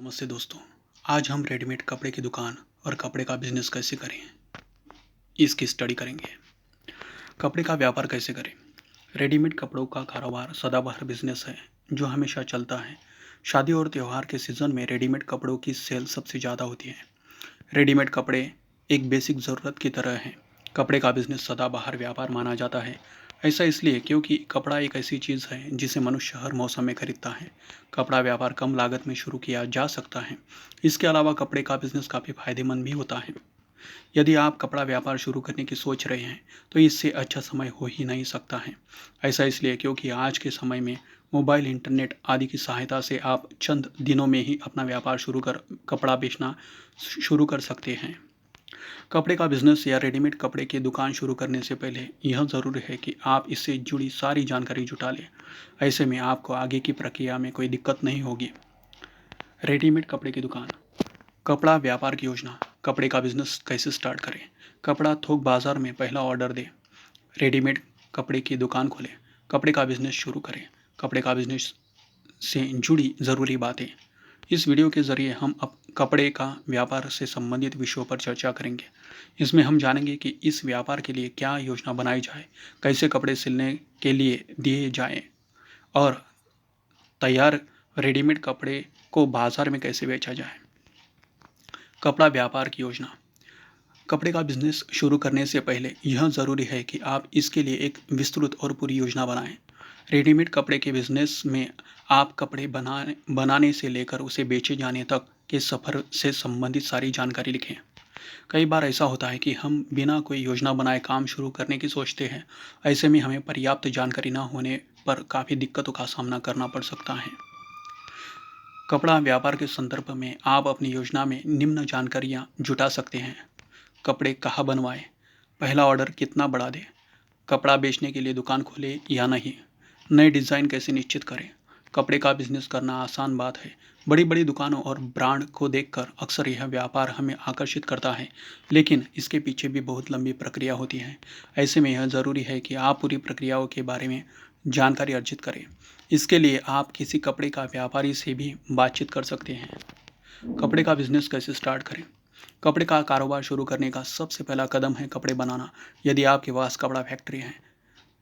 नमस्ते दोस्तों। आज हम रेडीमेड कपड़े की दुकान और कपड़े का बिजनेस कैसे करें इसकी स्टडी करेंगे। कपड़े का व्यापार कैसे करें। रेडीमेड कपड़ों का कारोबार सदाबहार बिजनेस है जो हमेशा चलता है। शादी और त्यौहार के सीजन में रेडीमेड कपड़ों की सेल सबसे ज़्यादा होती है। रेडीमेड कपड़े एक बेसिक ज़रूरत की तरह हैं। कपड़े का बिजनेस सदाबहार व्यापार माना जाता है। ऐसा इसलिए क्योंकि कपड़ा एक ऐसी चीज़ है जिसे मनुष्य हर मौसम में खरीदता है। कपड़ा व्यापार कम लागत में शुरू किया जा सकता है। इसके अलावा कपड़े का बिजनेस काफ़ी फायदेमंद भी होता है। यदि आप कपड़ा व्यापार शुरू करने की सोच रहे हैं तो इससे अच्छा समय हो ही नहीं सकता है। ऐसा इसलिए क्योंकि आज के समय में मोबाइल, इंटरनेट आदि की सहायता से आप चंद दिनों में ही अपना व्यापार शुरू कर कपड़ा बेचना शुरू कर सकते हैं। कपड़े का बिजनेस या रेडीमेड कपड़े की दुकान शुरू करने से पहले यह ज़रूरी है कि आप इससे जुड़ी सारी जानकारी जुटा लें। ऐसे में आपको आगे की प्रक्रिया में कोई दिक्कत नहीं होगी। रेडीमेड कपड़े की दुकान, कपड़ा व्यापार की योजना। कपड़े का बिजनेस कैसे स्टार्ट करें। कपड़ा थोक बाजार में पहला ऑर्डर दें। रेडीमेड कपड़े की दुकान खोलें। कपड़े का बिजनेस शुरू करें। कपड़े का बिजनेस से जुड़ी ज़रूरी बातें। इस वीडियो के ज़रिए हम अब कपड़े का व्यापार से संबंधित विषयों पर चर्चा करेंगे। इसमें हम जानेंगे कि इस व्यापार के लिए क्या योजना बनाई जाए, कैसे कपड़े सिलने के लिए दिए जाएं और तैयार रेडीमेड कपड़े को बाजार में कैसे बेचा जाए। कपड़ा व्यापार की योजना। कपड़े का बिजनेस शुरू करने से पहले यह ज़रूरी है कि आप इसके लिए एक विस्तृत और पूरी योजना बनाएं। रेडीमेड कपड़े के बिजनेस में आप कपड़े बनाने से लेकर उसे बेचे जाने तक के सफ़र से संबंधित सारी जानकारी लिखें। कई बार ऐसा होता है कि हम बिना कोई योजना बनाए काम शुरू करने की सोचते हैं। ऐसे में हमें पर्याप्त जानकारी न होने पर काफ़ी दिक्कतों का सामना करना पड़ सकता है। कपड़ा व्यापार के संदर्भ में आप अपनी योजना में निम्न जानकारियाँ जुटा सकते हैं। कपड़े कहाँ बनवाएं। पहला ऑर्डर कितना बड़ा दें। कपड़ा बेचने के लिए दुकान खोले या नहीं। नए डिज़ाइन कैसे निश्चित करें। कपड़े का बिजनेस करना आसान बात है। बड़ी बड़ी दुकानों और ब्रांड को देखकर अक्सर यह व्यापार हमें आकर्षित करता है, लेकिन इसके पीछे भी बहुत लंबी प्रक्रिया होती है। ऐसे में यह ज़रूरी है कि आप पूरी प्रक्रियाओं के बारे में जानकारी अर्जित करें। इसके लिए आप किसी कपड़े का व्यापारी से भी बातचीत कर सकते हैं। कपड़े का बिजनेस कैसे स्टार्ट करें। कपड़े का कारोबार शुरू करने का सबसे पहला कदम है कपड़े बनाना। यदि आपके पास कपड़ा फैक्ट्री है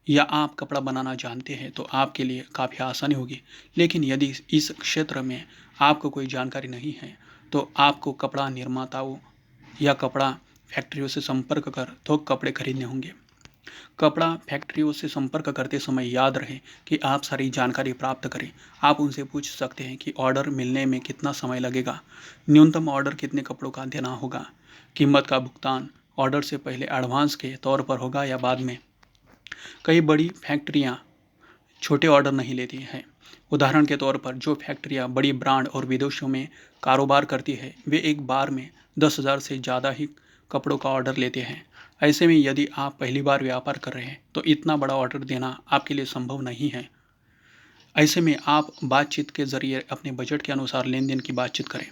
या आप कपड़ा बनाना जानते हैं तो आपके लिए काफ़ी आसानी होगी। लेकिन यदि इस क्षेत्र में आपको कोई जानकारी नहीं है तो आपको कपड़ा निर्माताओं या कपड़ा फैक्ट्रियों से संपर्क कर थोक कपड़े खरीदने होंगे। कपड़ा फैक्ट्रियों से संपर्क करते समय याद रहे कि आप सारी जानकारी प्राप्त करें। आप उनसे पूछ सकते हैं कि ऑर्डर मिलने में कितना समय लगेगा, न्यूनतम ऑर्डर कितने कपड़ों का देना होगा, कीमत का भुगतान ऑर्डर से पहले एडवांस के तौर पर होगा या बाद में। कई बड़ी फैक्ट्रियाँ छोटे ऑर्डर नहीं लेती हैं। उदाहरण के तौर पर जो फैक्ट्रियाँ बड़ी ब्रांड और विदेशों में कारोबार करती है वे एक बार में 10,000 से ज़्यादा ही कपड़ों का ऑर्डर लेते हैं। ऐसे में यदि आप पहली बार व्यापार कर रहे हैं तो इतना बड़ा ऑर्डर देना आपके लिए संभव नहीं है। ऐसे में आप बातचीत के ज़रिए अपने बजट के अनुसार लेन देन की बातचीत करें।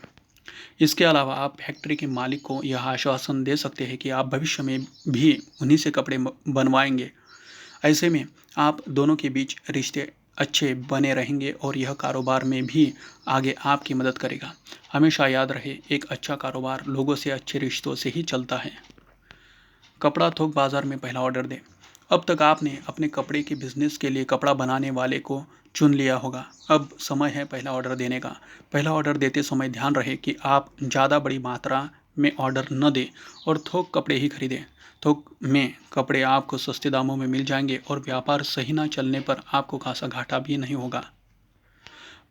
इसके अलावा आप फैक्ट्री के मालिक को यह आश्वासन दे सकते हैं कि आप भविष्य में भी उन्हीं से कपड़े बनवाएंगे। ऐसे में आप दोनों के बीच रिश्ते अच्छे बने रहेंगे और यह कारोबार में भी आगे आपकी मदद करेगा। हमेशा याद रहे, एक अच्छा कारोबार लोगों से अच्छे रिश्तों से ही चलता है। कपड़ा थोक बाजार में पहला ऑर्डर दें। अब तक आपने अपने कपड़े के बिजनेस के लिए कपड़ा बनाने वाले को चुन लिया होगा। अब समय है पहला ऑर्डर देने का। पहला ऑर्डर देते समय ध्यान रहे कि आप ज़्यादा बड़ी मात्रा में ऑर्डर न दें और थोक कपड़े ही खरीदें। थोक में कपड़े आपको सस्ते दामों में मिल जाएंगे और व्यापार सही ना चलने पर आपको खासा घाटा भी नहीं होगा।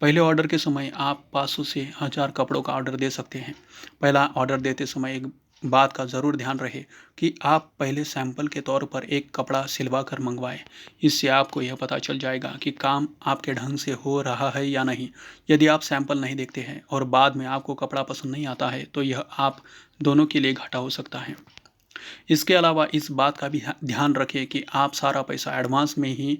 पहले ऑर्डर के समय आप 500 से 1000 कपड़ों का ऑर्डर दे सकते हैं। पहला ऑर्डर देते समय एक बात का ज़रूर ध्यान रहे कि आप पहले सैंपल के तौर पर एक कपड़ा सिलवा कर मंगवाएं। इससे आपको यह पता चल जाएगा कि काम आपके ढंग से हो रहा है या नहीं। यदि आप सैंपल नहीं देखते हैं और बाद में आपको कपड़ा पसंद नहीं आता है तो यह आप दोनों के लिए घाटा हो सकता है। इसके अलावा इस बात का भी ध्यान रखें कि आप सारा पैसा एडवांस में ही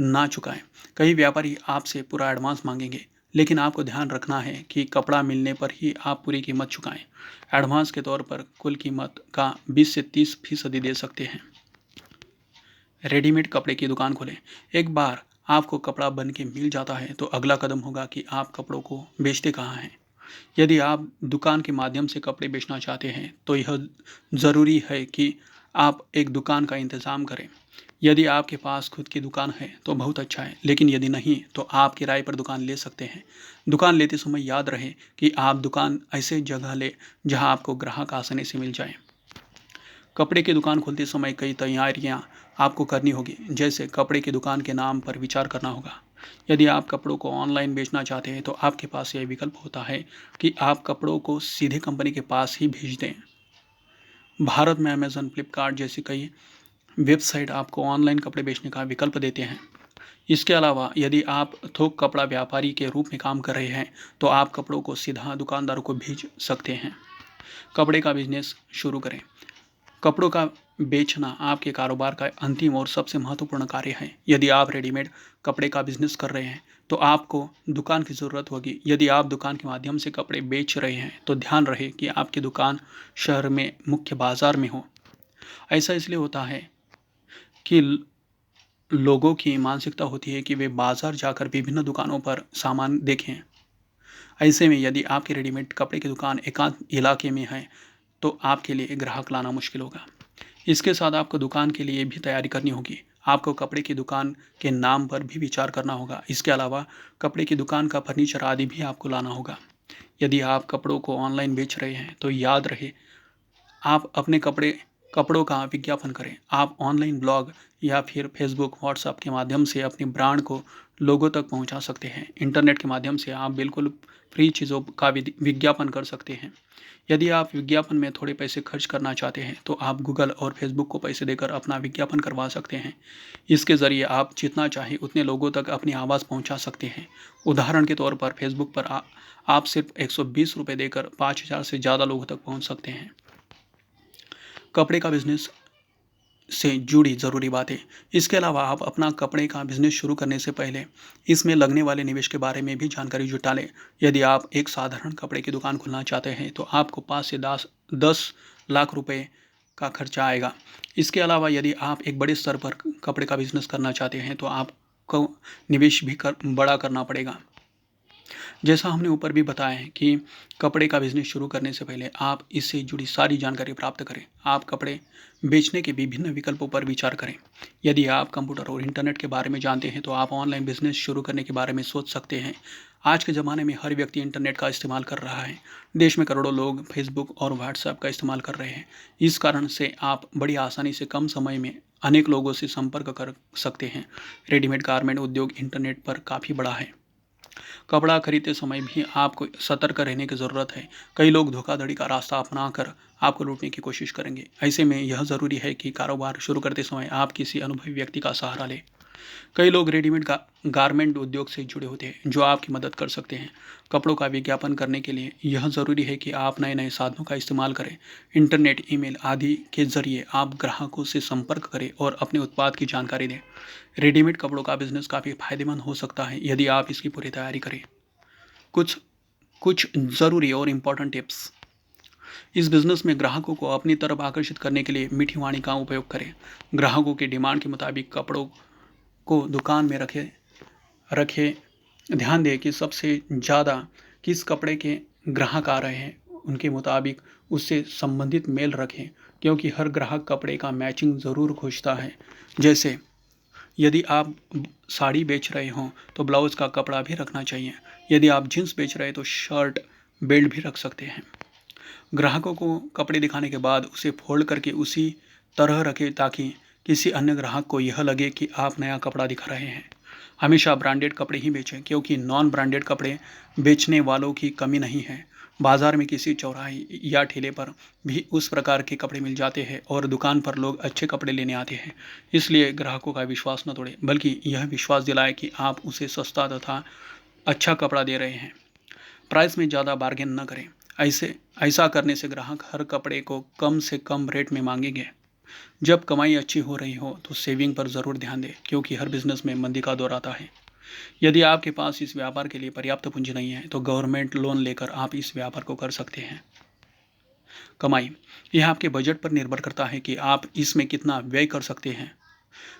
ना चुकाएं। कई व्यापारी आपसे पूरा एडवांस मांगेंगे, लेकिन आपको ध्यान रखना है कि कपड़ा मिलने पर ही आप पूरी कीमत चुकाएं। एडवांस के तौर पर कुल कीमत का 20 से 30% दे सकते हैं। रेडीमेड कपड़े की दुकान खोलें। एक बार आपको कपड़ा बन के मिल जाता है तो अगला कदम होगा कि आप कपड़ों को बेचते कहाँ हैं। यदि आप दुकान के माध्यम से कपड़े बेचना चाहते हैं तो यह ज़रूरी है कि आप एक दुकान का इंतज़ाम करें। यदि आपके पास खुद की दुकान है तो बहुत अच्छा है, लेकिन यदि नहीं तो आप किराए पर दुकान ले सकते हैं। दुकान लेते समय याद रहे कि आप दुकान ऐसे जगह लें जहां आपको ग्राहक आसानी से मिल जाए। कपड़े की दुकान खोलते समय कई तैयारियां आपको करनी होगी, जैसे कपड़े की दुकान के नाम पर विचार करना होगा। यदि आप कपड़ों को ऑनलाइन बेचना चाहते हैं तो आपके पास यह विकल्प होता है कि आप कपड़ों को सीधे कंपनी के पास ही भेज दें। भारत में अमेजन, फ्लिपकार्ट जैसी कई वेबसाइट आपको ऑनलाइन कपड़े बेचने का विकल्प देते हैं। इसके अलावा यदि आप थोक कपड़ा व्यापारी के रूप में काम कर रहे हैं तो आप कपड़ों को सीधा दुकानदारों को भेज सकते हैं। कपड़े का बिजनेस शुरू करें। कपड़ों का बेचना आपके कारोबार का अंतिम और सबसे महत्वपूर्ण कार्य है। यदि आप रेडीमेड कपड़े का बिजनेस कर रहे हैं तो आपको दुकान की ज़रूरत होगी। यदि आप दुकान के माध्यम से कपड़े बेच रहे हैं तो ध्यान रहे कि आपकी दुकान शहर में मुख्य बाजार में हो। ऐसा इसलिए होता है कि लोगों की मानसिकता होती है कि वे बाजार जाकर विभिन्न दुकानों पर सामान देखें। ऐसे में यदि आपकी रेडीमेड कपड़े की दुकान एकांत इलाके में है तो आपके लिए ग्राहक लाना मुश्किल होगा। इसके साथ आपको दुकान के लिए भी तैयारी करनी होगी। आपको कपड़े की दुकान के नाम पर भी विचार करना होगा। इसके अलावा कपड़े की दुकान का फर्नीचर आदि भी आपको लाना होगा। यदि आप कपड़ों को ऑनलाइन बेच रहे हैं तो याद रहे आप अपने कपड़ों का विज्ञापन करें। आप ऑनलाइन ब्लॉग या फिर फेसबुक, व्हाट्सएप के माध्यम से अपने ब्रांड को लोगों तक पहुंचा सकते हैं। इंटरनेट के माध्यम से आप बिल्कुल फ्री चीज़ों का विज्ञापन कर सकते हैं। यदि आप विज्ञापन में थोड़े पैसे खर्च करना चाहते हैं तो आप गूगल और फेसबुक को पैसे देकर अपना विज्ञापन करवा सकते हैं। इसके ज़रिए आप जितना चाहे उतने लोगों तक अपनी आवाज़ पहुंचा सकते हैं। उदाहरण के तौर पर फेसबुक पर आप सिर्फ 120 रुपये देकर 5000 से ज़्यादा लोगों तक पहुंच सकते हैं। कपड़े का बिजनेस से जुड़ी ज़रूरी बातें। इसके अलावा आप अपना कपड़े का बिजनेस शुरू करने से पहले इसमें लगने वाले निवेश के बारे में भी जानकारी जुटा लें। यदि आप एक साधारण कपड़े की दुकान खोलना चाहते हैं तो आपको 5 से 10 लाख रुपए का खर्चा आएगा। इसके अलावा यदि आप एक बड़े स्तर पर कपड़े का बिजनेस करना चाहते हैं तो आपको निवेश भी बड़ा करना पड़ेगा। जैसा हमने ऊपर भी बताया है कि कपड़े का बिजनेस शुरू करने से पहले आप इससे जुड़ी सारी जानकारी प्राप्त करें। आप कपड़े बेचने के विभिन्न विकल्पों पर विचार करें। यदि आप कंप्यूटर और इंटरनेट के बारे में जानते हैं तो आप ऑनलाइन बिजनेस शुरू करने के बारे में सोच सकते हैं। आज के ज़माने में हर व्यक्ति इंटरनेट का इस्तेमाल कर रहा है। देश में करोड़ों लोग फेसबुक और व्हाट्सएप का इस्तेमाल कर रहे हैं। इस कारण से आप बड़ी आसानी से कम समय में अनेक लोगों से संपर्क कर सकते हैं। रेडीमेड गारमेंट उद्योग इंटरनेट पर काफ़ी बड़ा है। कपड़ा खरीदते समय भी आपको सतर्क रहने की ज़रूरत है। कई लोग धोखाधड़ी का रास्ता अपनाकर आपको लूटने की कोशिश करेंगे। ऐसे में यह ज़रूरी है कि कारोबार शुरू करते समय आप किसी अनुभवी व्यक्ति का सहारा लें। कई लोग रेडीमेड गारमेंट उद्योग से जुड़े होते हैं जो आपकी मदद कर सकते हैं। कपड़ों का विज्ञापन करने के लिए यह ज़रूरी है कि आप नए नए साधनों का इस्तेमाल करें। इंटरनेट, ईमेल आदि के जरिए आप ग्राहकों से संपर्क करें और अपने उत्पाद की जानकारी दें। रेडीमेड कपड़ों का बिजनेस काफ़ी फायदेमंद हो सकता है यदि आप इसकी पूरी तैयारी करें। कुछ कुछ ज़रूरी और इम्पोर्टेंट टिप्स। इस बिज़नेस में ग्राहकों को अपनी तरफ आकर्षित करने के लिए मीठी वाणी का उपयोग करें। ग्राहकों की डिमांड के मुताबिक कपड़ों को दुकान में रखें। ध्यान दें कि सबसे ज़्यादा किस कपड़े के ग्राहक आ रहे हैं, उनके मुताबिक उससे संबंधित मेल रखें, क्योंकि हर ग्राहक कपड़े का मैचिंग ज़रूर खोजता है। जैसे यदि आप साड़ी बेच रहे हों तो ब्लाउज़ का कपड़ा भी रखना चाहिए। यदि आप जींस बेच रहे हैं तो शर्ट, बेल्ट भी रख सकते हैं। ग्राहकों को कपड़े दिखाने के बाद उसे फोल्ड करके उसी तरह रखें ताकि किसी अन्य ग्राहक को यह लगे कि आप नया कपड़ा दिखा रहे हैं। हमेशा ब्रांडेड कपड़े ही बेचें, क्योंकि नॉन ब्रांडेड कपड़े बेचने वालों की कमी नहीं है। बाजार में किसी चौराहे या ठेले पर भी उस प्रकार के कपड़े मिल जाते हैं और दुकान पर लोग अच्छे कपड़े लेने आते हैं। इसलिए ग्राहकों का विश्वास न तोड़ें, बल्कि यह विश्वास दिलाएं कि आप उसे सस्ता तथा अच्छा कपड़ा दे रहे हैं। प्राइस में ज़्यादा बार्गेन न करें। ऐसा करने से ग्राहक हर कपड़े को कम से कम रेट में मांगेंगे। जब कमाई अच्छी हो रही हो तो सेविंग पर ज़रूर ध्यान दें, क्योंकि हर बिजनेस में मंदी का दौर आता है। यदि आपके पास इस व्यापार के लिए पर्याप्त पूंजी नहीं है तो गवर्नमेंट लोन लेकर आप इस व्यापार को कर सकते हैं। कमाई, यह आपके बजट पर निर्भर करता है कि आप इसमें कितना व्यय कर सकते हैं।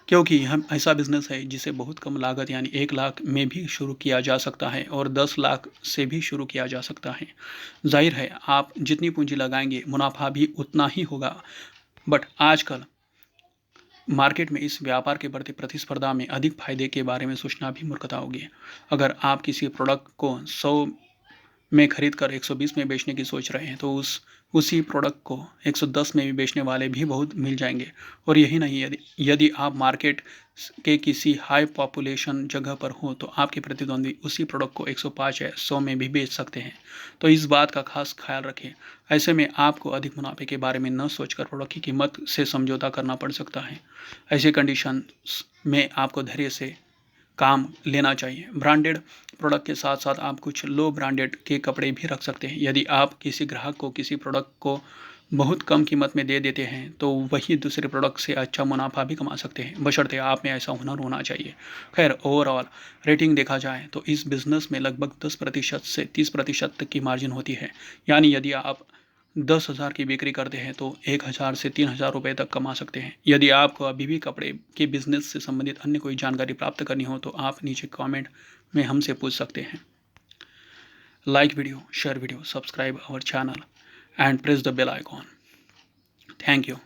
क्योंकि हम ऐसा बिज़नेस है जिसे बहुत कम लागत यानी 1 लाख में भी शुरू किया जा सकता है और 10 लाख से भी शुरू किया जा सकता है। ज़ाहिर है आप जितनी पूँजी लगाएँगे मुनाफ़ा भी उतना ही होगा। बट आजकल मार्केट में इस व्यापार के बढ़ती प्रतिस्पर्धा में अधिक फ़ायदे के बारे में सोचना भी मूर्खता होगी। अगर आप किसी प्रोडक्ट को 100 में खरीद कर 120 में बेचने की सोच रहे हैं तो उसी प्रोडक्ट को 110 में भी बेचने वाले भी बहुत मिल जाएंगे। और यही नहीं, यदि यदि आप मार्केट के किसी हाई पॉपुलेशन जगह पर हो तो आपके प्रतिद्वंदी उसी प्रोडक्ट को 105 या 100 में भी बेच सकते हैं। तो इस बात का खास ख्याल रखें। ऐसे में आपको अधिक मुनाफे के बारे में न सोचकर प्रोडक्ट की कीमत से समझौता करना पड़ सकता है। ऐसे कंडीशन में आपको धैर्य से काम लेना चाहिए। ब्रांडेड प्रोडक्ट के साथ साथ आप कुछ लो ब्रांडेड के कपड़े भी रख सकते हैं। यदि आप किसी ग्राहक को किसी प्रोडक्ट को बहुत कम कीमत में दे देते हैं तो वही दूसरे प्रोडक्ट से अच्छा मुनाफा भी कमा सकते हैं, बशर्ते आप में ऐसा हुनर होना चाहिए। खैर, ओवरऑल रेटिंग देखा जाए तो इस बिज़नेस में लगभग 10% से 30% तक की मार्जिन होती है। यानी यदि आप 10,000 की बिक्री करते हैं तो 1,000 से 3,000 रुपये तक कमा सकते हैं। यदि आपको अभी भी कपड़े के बिजनेस से संबंधित अन्य कोई जानकारी प्राप्त करनी हो तो आप नीचे कमेंट में हमसे पूछ सकते हैं। Like video, share video, subscribe our channel and press the bell icon. Thank you.